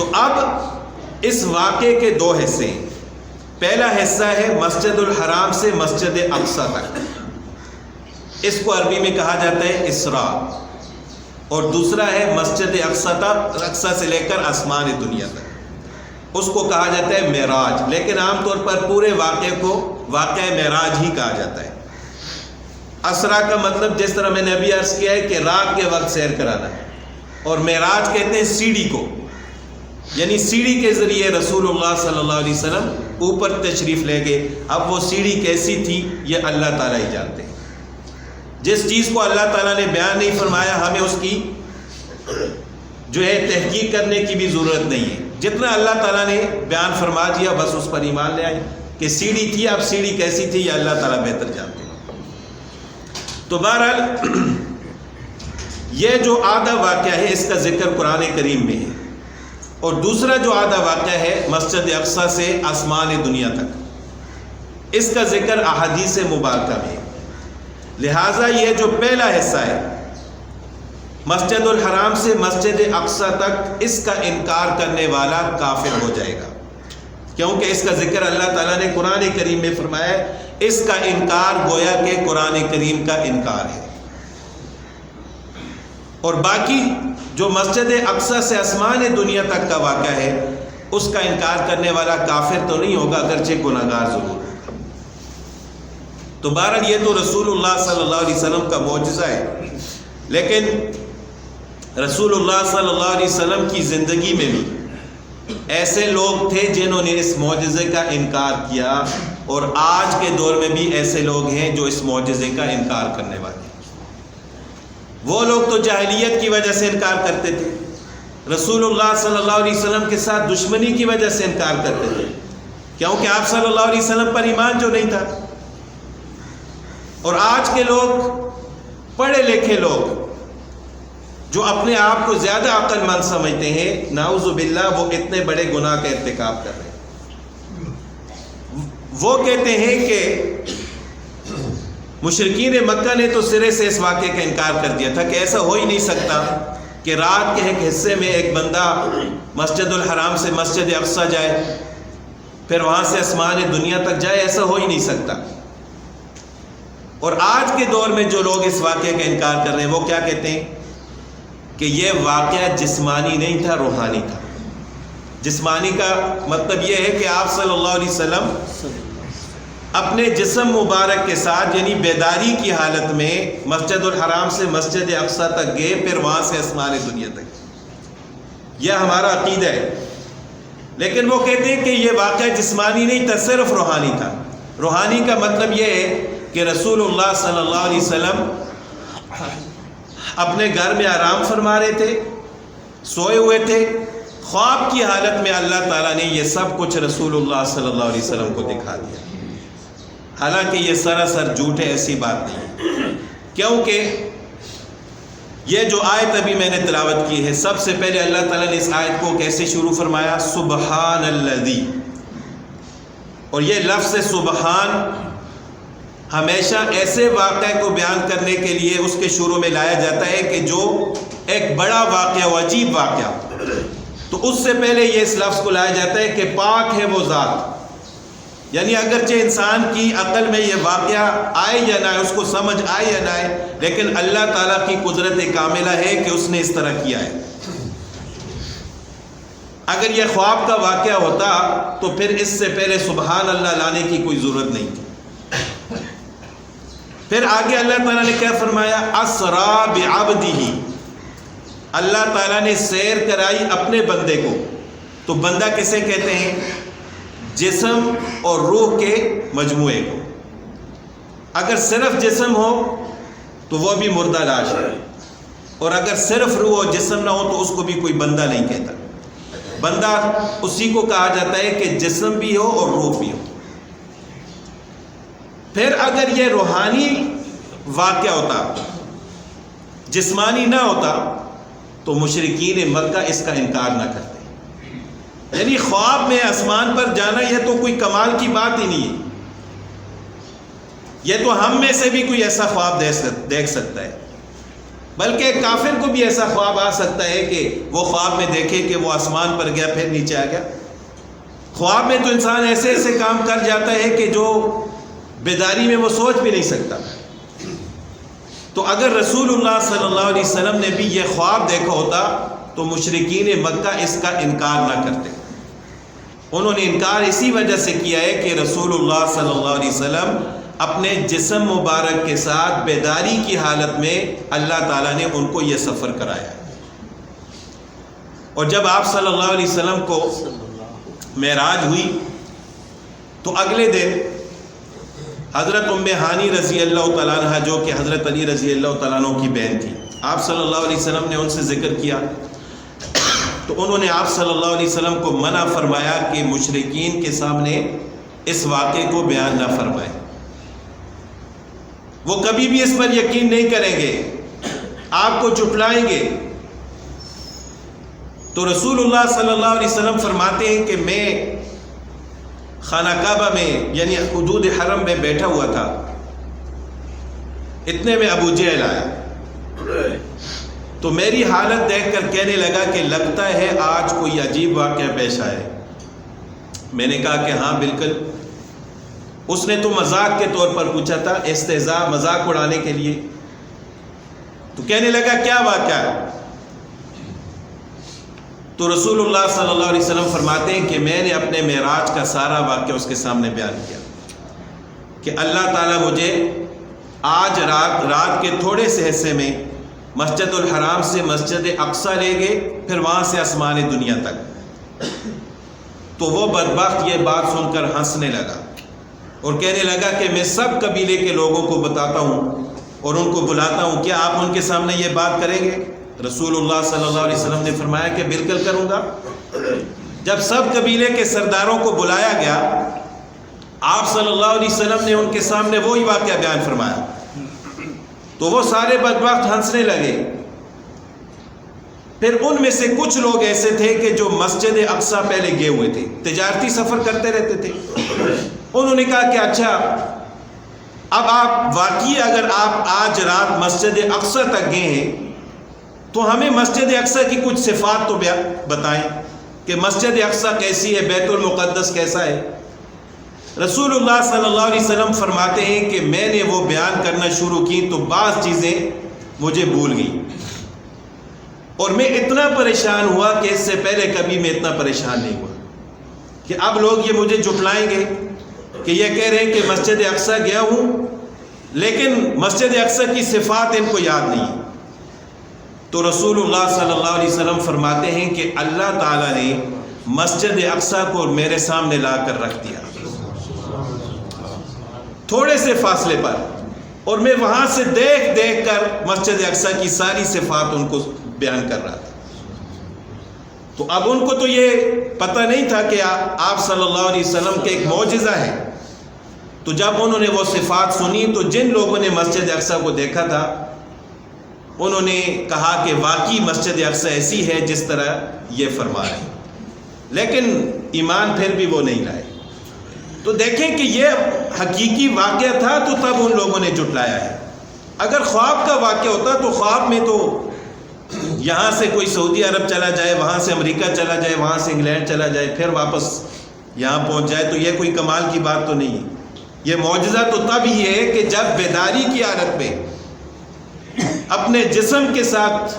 تو اب اس واقعے کے دو حصے ہیں. پہلا حصہ ہے مسجد الحرام سے مسجد اقصی تک، اس کو عربی میں کہا جاتا ہے اسراء، اور دوسرا ہے مسجد اقصی سے لے کر آسمان دنیا تک، اس کو کہا جاتا ہے معراج. لیکن عام طور پر پورے واقعے کو واقعہ معراج ہی کہا جاتا ہے. اسراء کا مطلب جس طرح میں نے ابھی عرض کیا ہے کہ رات کے وقت سیر کرانا ہے، اور معراج کہتے ہیں سیڑھی کو، یعنی سیڑھی کے ذریعے رسول اللہ صلی اللہ علیہ وسلم اوپر تشریف لے گئے. اب وہ سیڑھی کیسی تھی یہ اللہ تعالیٰ ہی جانتے ہیں. جس چیز کو اللہ تعالیٰ نے بیان نہیں فرمایا ہمیں اس کی جو ہے تحقیق کرنے کی بھی ضرورت نہیں ہے. جتنا اللہ تعالیٰ نے بیان فرما دیا بس اس پر ایمان لے آئے کہ سیڑھی تھی. اب سیڑھی کیسی تھی یہ اللہ تعالیٰ بہتر جانتے ہیں. تو بہرحال یہ جو آدھا واقعہ ہے اس کا ذکر قرآن کریم میں ہے، اور دوسرا جو آدھا واقعہ ہے مسجد اقصی سے آسمان دنیا تک، اس کا ذکر احادیث مبارکہ میں ہے. لہٰذا یہ جو پہلا حصہ ہے مسجد الحرام سے مسجد اقصی تک، اس کا انکار کرنے والا کافر ہو جائے گا، کیونکہ اس کا ذکر اللہ تعالیٰ نے قرآن کریم میں فرمایا ہے. اس کا انکار گویا کہ قرآن کریم کا انکار ہے. اور باقی جو مسجد اقصی سے آسمان دنیا تک کا واقعہ ہے اس کا انکار کرنے والا کافر تو نہیں ہوگا، اگرچہ گناہگار ضرور ہوگا. تو بہرحال یہ تو رسول اللہ صلی اللہ علیہ وسلم کا معجزہ ہے. لیکن رسول اللہ صلی اللہ علیہ وسلم کی زندگی میں بھی ایسے لوگ تھے جنہوں نے اس معجزے کا انکار کیا، اور آج کے دور میں بھی ایسے لوگ ہیں جو اس معجزے کا انکار کرنے والے ہیں. وہ لوگ تو جاہلیت کی وجہ سے انکار کرتے تھے، رسول اللہ صلی اللہ علیہ وسلم کے ساتھ دشمنی کی وجہ سے انکار کرتے تھے، کیونکہ آپ صلی اللہ علیہ وسلم پر ایمان جو نہیں تھا. اور آج کے لوگ پڑھے لکھے لوگ جو اپنے آپ کو زیادہ عقل مند سمجھتے ہیں، نعوذ باللہ وہ اتنے بڑے گناہ کا ارتکاب کر رہے ہیں. وہ کہتے ہیں کہ مشرکین مکہ نے تو سرے سے اس واقعے کا انکار کر دیا تھا کہ ایسا ہو ہی نہیں سکتا کہ رات کے ایک حصے میں ایک بندہ مسجد الحرام سے مسجد اقصی جائے پھر وہاں سے آسمان دنیا تک جائے، ایسا ہو ہی نہیں سکتا. اور آج کے دور میں جو لوگ اس واقعے کا انکار کر رہے ہیں وہ کیا کہتے ہیں کہ یہ واقعہ جسمانی نہیں تھا، روحانی تھا. جسمانی کا مطلب یہ ہے کہ آپ صلی اللہ علیہ وسلم اپنے جسم مبارک کے ساتھ یعنی بیداری کی حالت میں مسجد الحرام سے مسجد اقصی تک گئے، پھر وہاں سے آسمان دنیا تک. یہ ہمارا عقیدہ ہے. لیکن وہ کہتے ہیں کہ یہ واقعہ جسمانی نہیں تھا، صرف روحانی تھا. روحانی کا مطلب یہ ہے کہ رسول اللہ صلی اللہ علیہ وسلم اپنے گھر میں آرام فرما رہے تھے، سوئے ہوئے تھے، خواب کی حالت میں اللہ تعالیٰ نے یہ سب کچھ رسول اللہ صلی اللہ علیہ وسلم کو دکھا دیا. حالانکہ یہ سراسر جھوٹ ہے، ایسی بات نہیں. کیونکہ یہ جو آیت ابھی میں نے تلاوت کی ہے، سب سے پہلے اللہ تعالیٰ نے اس آیت کو کیسے شروع فرمایا؟ سبحان الذی. اور یہ لفظ سبحان ہمیشہ ایسے واقعے کو بیان کرنے کے لیے اس کے شروع میں لایا جاتا ہے کہ جو ایک بڑا واقعہ ہو، عجیب واقعہ، تو اس سے پہلے یہ اس لفظ کو لایا جاتا ہے کہ پاک ہے وہ ذات. یعنی اگرچہ انسان کی عقل میں یہ واقعہ آئے یا نہ آئے، اس کو سمجھ آئے یا نہ آئے، لیکن اللہ تعالیٰ کی قدرت کاملہ ہے کہ اس نے اس طرح کیا ہے. اگر یہ خواب کا واقعہ ہوتا تو پھر اس سے پہلے سبحان اللہ لانے کی کوئی ضرورت نہیں تھی. پھر آگے اللہ تعالیٰ نے کیا فرمایا؟ اسرا بعبدہ. اللہ تعالیٰ نے سیر کرائی اپنے بندے کو. تو بندہ کسے کہتے ہیں؟ جسم اور روح کے مجموعے کو. اگر صرف جسم ہو تو وہ بھی مردہ لاش ہے، اور اگر صرف روح اور جسم نہ ہو تو اس کو بھی کوئی بندہ نہیں کہتا. بندہ اسی کو کہا جاتا ہے کہ جسم بھی ہو اور روح بھی ہو. پھر اگر یہ روحانی واقعہ ہوتا، جسمانی نہ ہوتا، تو مشرکین مکہ اس کا انکار نہ کرتے. یعنی خواب میں آسمان پر جانا یہ تو کوئی کمال کی بات ہی نہیں ہے. یہ تو ہم میں سے بھی کوئی ایسا خواب دیکھ سکتا ہے. بلکہ ایک کافر کو بھی ایسا خواب آ سکتا ہے کہ وہ خواب میں دیکھے کہ وہ آسمان پر گیا پھر نیچے آ گیا. خواب میں تو انسان ایسے ایسے کام کر جاتا ہے کہ جو بیداری میں وہ سوچ بھی نہیں سکتا. تو اگر رسول اللہ صلی اللہ علیہ وسلم نے بھی یہ خواب دیکھا ہوتا تو مشرکین مکہ اس کا انکار نہ کرتے. انہوں نے انکار اسی وجہ سے کیا ہے کہ رسول اللہ صلی اللہ علیہ وسلم اپنے جسم مبارک کے ساتھ بیداری کی حالت میں اللہ تعالیٰ نے ان کو یہ سفر کرایا. اور جب آپ صلی اللہ علیہ وسلم کو معراج ہوئی تو اگلے دن حضرت ام ہانی رضی اللہ تعالیٰ عنہ جو کہ حضرت علی رضی اللہ تعالیٰ عنہ کی بہن تھی، آپ صلی اللہ علیہ وسلم نے ان سے ذکر کیا تو انہوں نے آپ صلی اللہ علیہ وسلم کو منع فرمایا کہ مشرکین کے سامنے اس واقعے کو بیان نہ فرمائے. وہ کبھی بھی اس پر یقین نہیں کریں گے، آپ کو جھٹلائیں گے. تو رسول اللہ صلی اللہ علیہ وسلم فرماتے ہیں کہ میں خانہ کعبہ میں یعنی حدود حرم میں بیٹھا ہوا تھا، اتنے میں ابو جہل آیا تو میری حالت دیکھ کر کہنے لگا کہ لگتا ہے آج کوئی عجیب واقعہ پیش آئے. میں نے کہا کہ ہاں بالکل. اس نے تو مذاق کے طور پر پوچھا تھا، استہزاء مذاق اڑانے کے لیے. تو کہنے لگا کیا واقعہ ہے؟ تو رسول اللہ صلی اللہ علیہ وسلم فرماتے ہیں کہ میں نے اپنے معراج کا سارا واقعہ اس کے سامنے بیان کیا کہ اللہ تعالیٰ مجھے آج رات کے تھوڑے سے حصے میں مسجد الحرام سے مسجد اقصی لے گئے، پھر وہاں سے آسمان دنیا تک. تو وہ بدبخت یہ بات سن کر ہنسنے لگا اور کہنے لگا کہ میں سب قبیلے کے لوگوں کو بتاتا ہوں اور ان کو بلاتا ہوں، کیا آپ ان کے سامنے یہ بات کریں گے؟ رسول اللہ صلی اللہ علیہ وسلم نے فرمایا کہ بالکل کروں گا. جب سب قبیلے کے سرداروں کو بلایا گیا، آپ صلی اللہ علیہ وسلم نے ان کے سامنے وہی واقعہ بیان فرمایا تو وہ سارے بدبخت ہنسنے لگے. پھر ان میں سے کچھ لوگ ایسے تھے کہ جو مسجد اقصی پہلے گئے ہوئے تھے، تجارتی سفر کرتے رہتے تھے. انہوں نے کہا کہ اچھا اب آپ واقعی اگر آپ آج رات مسجد اقصی تک گئے ہیں تو ہمیں مسجد اقصی کی کچھ صفات تو بتائیں کہ مسجد اقصی کیسی ہے، بیت المقدس کیسا ہے. رسول اللہ صلی اللہ علیہ وسلم فرماتے ہیں کہ میں نے وہ بیان کرنا شروع کی تو بعض چیزیں مجھے بھول گئی اور میں اتنا پریشان ہوا کہ اس سے پہلے کبھی میں اتنا پریشان نہیں ہوا کہ اب لوگ یہ مجھے جھٹلائیں گے کہ یہ کہہ رہے ہیں کہ مسجد اقصی گیا ہوں لیکن مسجد اقصی کی صفات ان کو یاد نہیں. تو رسول اللہ صلی اللہ علیہ وسلم فرماتے ہیں کہ اللہ تعالیٰ نے مسجد اقصی کو میرے سامنے لا کر رکھ دیا تھوڑے سے فاصلے پر، اور میں وہاں سے دیکھ کر مسجد اقصی کی ساری صفات ان کو بیان کر رہا تھا. تو اب ان کو تو یہ پتہ نہیں تھا کہ آپ صلی اللہ علیہ وسلم کے ایک معجزہ ہے. تو جب انہوں نے وہ صفات سنی تو جن لوگوں نے مسجد اقصی کو دیکھا تھا انہوں نے کہا کہ واقعی مسجد اقصی ایسی ہے جس طرح یہ فرما رہے ہیں، لیکن ایمان پھر بھی وہ نہیں لائے. تو دیکھیں کہ یہ حقیقی واقعہ تھا تو تب ان لوگوں نے جھٹلایا ہے. اگر خواب کا واقعہ ہوتا تو خواب میں تو یہاں سے کوئی سعودی عرب چلا جائے، وہاں سے امریکہ چلا جائے، وہاں سے انگلینڈ چلا جائے، پھر واپس یہاں پہنچ جائے، تو یہ کوئی کمال کی بات تو نہیں ہے. یہ معجزہ تو تب ہی ہے کہ جب بیداری کی حالت میں اپنے جسم کے ساتھ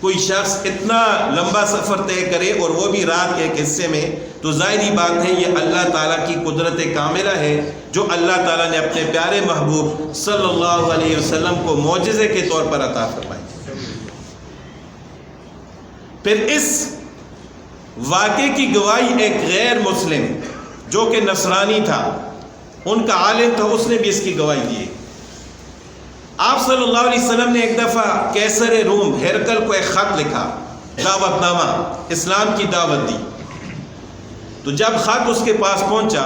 کوئی شخص اتنا لمبا سفر طے کرے اور وہ بھی رات کے ایک حصے میں، تو ظاہری بات ہے یہ اللہ تعالیٰ کی قدرت کاملہ ہے جو اللہ تعالیٰ نے اپنے پیارے محبوب صلی اللہ علیہ وسلم کو معجزے کے طور پر عطا فرمائی. پھر اس واقعے کی گواہی ایک غیر مسلم جو کہ نصرانی تھا، ان کا عالم تھا، اس نے بھی اس کی گواہی دی. آپ صلی اللہ علیہ وسلم نے ایک دفعہ قیصر روم ہرقل کو ایک خط لکھا، دعوت نامہ، اسلام کی دعوت دی. تو جب خط اس کے پاس پہنچا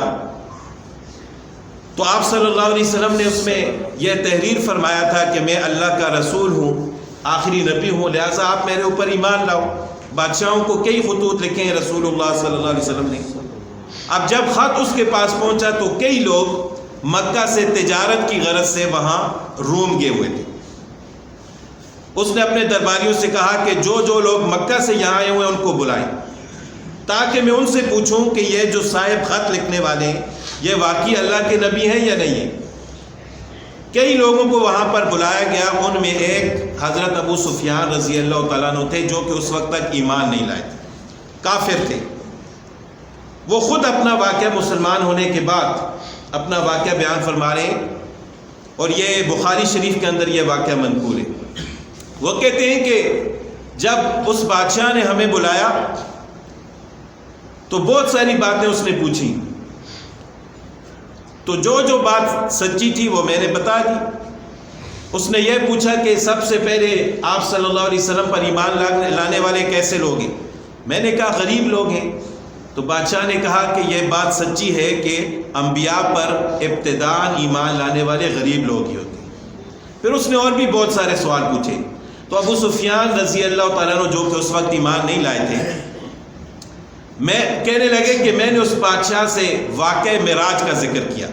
تو آپ صلی اللہ علیہ وسلم نے اس میں یہ تحریر فرمایا تھا کہ میں اللہ کا رسول ہوں، آخری نبی ہوں، لہٰذا آپ میرے اوپر ایمان لاؤ. بادشاہوں کو کئی خطوط لکھے ہیں رسول اللہ صلی اللہ علیہ وسلم نے. اب جب خط اس کے پاس پہنچا تو کئی لوگ مکہ سے تجارت کی غرض سے وہاں روم گئے ہوئے تھے. اس نے اپنے درباریوں سے کہا کہ جو جو لوگ مکہ سے یہاں آئے ہوئے ان کو بلائیں، تاکہ میں ان سے پوچھوں کہ یہ جو صاحب خط لکھنے والے ہیں یہ واقعی اللہ کے نبی ہیں یا نہیں ہیں۔ کئی لوگوں کو وہاں پر بلایا گیا، ان میں ایک حضرت ابو سفیان رضی اللہ تعالیٰ عنہ تھے، جو کہ اس وقت تک ایمان نہیں لائے تھے، کافر تھے۔ وہ خود اپنا واقعہ مسلمان ہونے کے بعد اپنا واقعہ بیان فرما رہے ہیں، اور یہ بخاری شریف کے اندر یہ واقعہ منقول ہے۔ وہ کہتے ہیں کہ جب اس بادشاہ نے ہمیں بلایا تو بہت ساری باتیں اس نے پوچھی، تو جو بات سچی تھی وہ میں نے بتا دی۔ اس نے یہ پوچھا کہ سب سے پہلے آپ صلی اللہ علیہ وسلم پر ایمان لانے والے کیسے لوگ ہیں؟ میں نے کہا غریب لوگ ہیں۔ تو بادشاہ نے کہا کہ یہ بات سچی ہے کہ انبیاء پر ابتداء ایمان لانے والے غریب لوگ ہی ہوتے ہیں۔ پھر اس نے اور بھی بہت سارے سوال پوچھے، تو ابو سفیان رضی اللہ تعالیٰ عنہ جو کہ اس وقت ایمان نہیں لائے تھے، میں کہنے لگے کہ میں نے اس بادشاہ سے واقعہ معراج کا ذکر کیا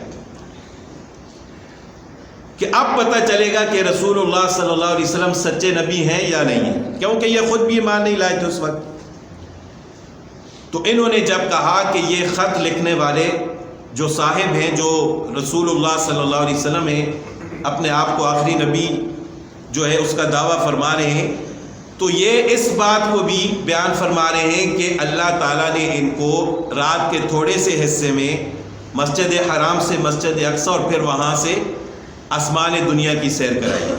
کہ اب پتہ چلے گا کہ رسول اللہ صلی اللہ علیہ وسلم سچے نبی ہیں یا نہیں ہیں، کیونکہ یہ خود بھی ایمان نہیں لائے تھے اس وقت۔ تو انہوں نے جب کہا کہ یہ خط لکھنے والے جو صاحب ہیں، جو رسول اللہ صلی اللہ علیہ وسلم ہیں، اپنے آپ کو آخری نبی جو ہے اس کا دعویٰ فرما رہے ہیں، تو یہ اس بات کو بھی بیان فرما رہے ہیں کہ اللہ تعالیٰ نے ان کو رات کے تھوڑے سے حصے میں مسجد حرام سے مسجد اقصی اور پھر وہاں سے آسمان دنیا کی سیر کرائی۔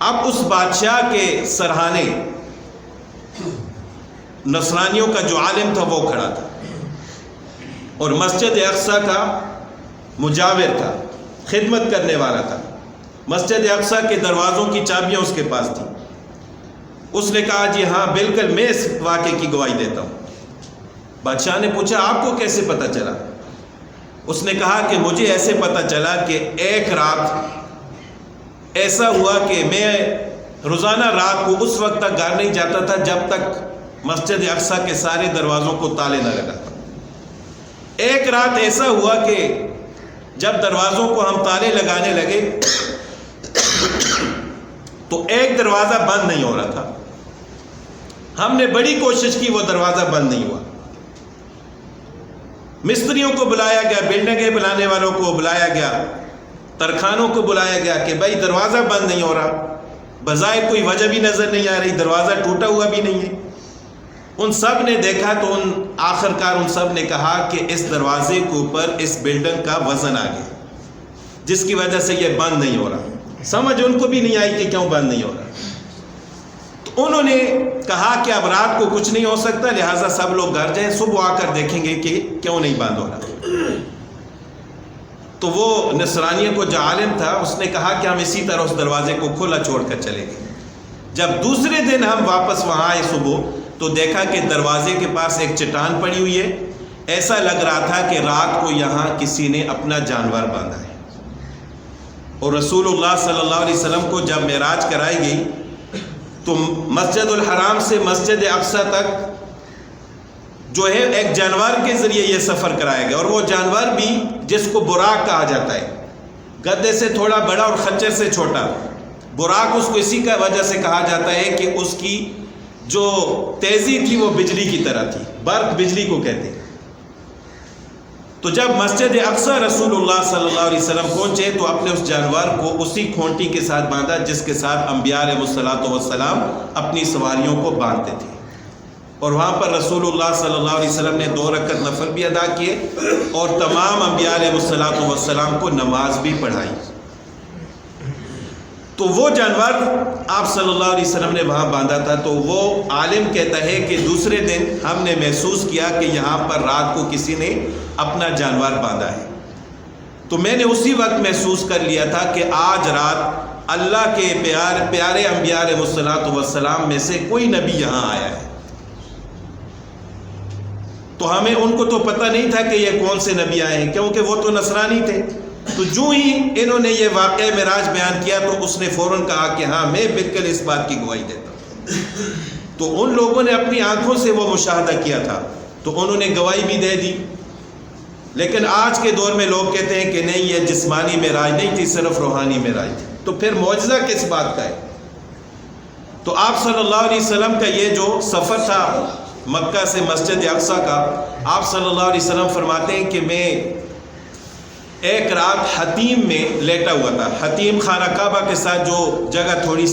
اب اس بادشاہ کے سرہانے نصرانیوں کا جو عالم تھا وہ کھڑا تھا، اور مسجد اقصی کا مجاور تھا، خدمت کرنے والا تھا۔ مسجد اقصی کے دروازوں کی چابیاں اس کے پاس تھیں۔ اس نے کہا جی ہاں بالکل میں اس واقعے کی گواہی دیتا ہوں۔ بادشاہ نے پوچھا آپ کو کیسے پتہ چلا؟ اس نے کہا کہ مجھے ایسے پتہ چلا کہ ایک رات ایسا ہوا کہ میں روزانہ رات کو اس وقت تک گھر نہیں جاتا تھا جب تک مسجد اقصی کے سارے دروازوں کو تالے نہ لگاتا۔ ایک رات ایسا ہوا کہ جب دروازوں کو ہم تالے لگانے لگے تو ایک دروازہ بند نہیں ہو رہا تھا۔ ہم نے بڑی کوشش کی، وہ دروازہ بند نہیں ہوا۔ مستریوں کو بلایا گیا، بلڈنگیں بنانے والوں کو بلایا گیا، ترخانوں کو بلایا گیا کہ بھائی دروازہ بند نہیں ہو رہا، بظاہر کوئی وجہ بھی نظر نہیں آ رہی، دروازہ ٹوٹا ہوا بھی نہیں ہے۔ ان سب نے دیکھا تو آخر کار ان سب نے کہا کہ اس دروازے کے اوپر اس بلڈنگ کا وزن آ گیا، جس کی وجہ سے یہ بند نہیں ہو رہا۔ سمجھ ان کو بھی نہیں آئی کہ کیوں بند نہیں ہو رہا۔ تو انہوں نے کہا کہ اب رات کو کچھ نہیں ہو سکتا، لہٰذا سب لوگ گھر جائیں، صبح آ کر دیکھیں گے کہ کیوں نہیں بند ہو رہا۔ تو وہ نصرانیہ کو جو عالم تھا اس نے کہا کہ ہم اسی طرح اس دروازے کو کھلا چھوڑ کر چلے گئے۔ جب دوسرے دن ہم واپس وہاں آئے صبح تو دیکھا کہ دروازے کے پاس ایک چٹان پڑی ہوئی ہے، ایسا لگ رہا تھا کہ رات کو یہاں کسی نے اپنا جانور باندھا ہے۔ اور رسول اللہ صلی اللہ علیہ وسلم کو جب معراج کرائی گئی تو مسجد الحرام سے مسجد اقصی تک جو ہے ایک جانور کے ذریعے یہ سفر کرایا گیا، اور وہ جانور بھی جس کو براق کہا جاتا ہے، گدے سے تھوڑا بڑا اور خچر سے چھوٹا۔ براق اس کو اسی کا وجہ سے کہا جاتا ہے کہ اس کی جو تیزی تھی وہ بجلی کی طرح تھی، برق بجلی کو کہتے ہیں۔ تو جب مسجد اقصی رسول اللہ صلی اللہ علیہ وسلم پہنچے تو اپنے اس جانور کو اسی کھونٹی کے ساتھ باندھا جس کے ساتھ انبیاء علیہ الصلوۃ والسلام اپنی سواریوں کو باندھتے تھے، اور وہاں پر رسول اللہ صلی اللہ علیہ وسلم نے 2 رکعت نفل بھی ادا کیے اور تمام انبیاء علیہ الصلوۃ والسلام کو نماز بھی پڑھائی۔ تو وہ جانور آپ صلی اللہ علیہ وسلم نے وہاں باندھا تھا۔ تو وہ عالم کہتا ہے کہ دوسرے دن ہم نے محسوس کیا کہ یہاں پر رات کو کسی نے اپنا جانور باندھا ہے۔ تو میں نے اسی وقت محسوس کر لیا تھا کہ آج رات اللہ کے پیارے انبیاء علیہ الصلوۃ والسلام میں سے کوئی نبی یہاں آیا ہے۔ تو ہمیں ان کو تو پتہ نہیں تھا کہ یہ کون سے نبی آئے ہیں، کیونکہ وہ تو نصرانی تھے۔ تو جو ہی انہوں نے یہ واقعہ معراج بیان کیا تو اس نے فوراً کہا کہ ہاں میں بالکل اس بات کی گواہی دیتا ہوں۔ تو ان لوگوں نے اپنی آنکھوں سے وہ مشاہدہ کیا تھا تو انہوں نے گواہی بھی دے دی۔ لیکن آج کے دور میں لوگ کہتے ہیں کہ نہیں یہ جسمانی معراج نہیں تھی، صرف روحانی معراج تھی۔ تو پھر معجزہ کس بات کا ہے؟ تو آپ صلی اللہ علیہ وسلم کا یہ جو سفر تھا مکہ سے مسجد اقصیٰ کا، آپ صلی اللہ علیہ وسلم فرماتے ہیں کہ میں ایک رات حتیم میں لیٹا ہوا تھا۔ حتیم خانہ کعبہ کے ساتھ جو جگہ تھوڑی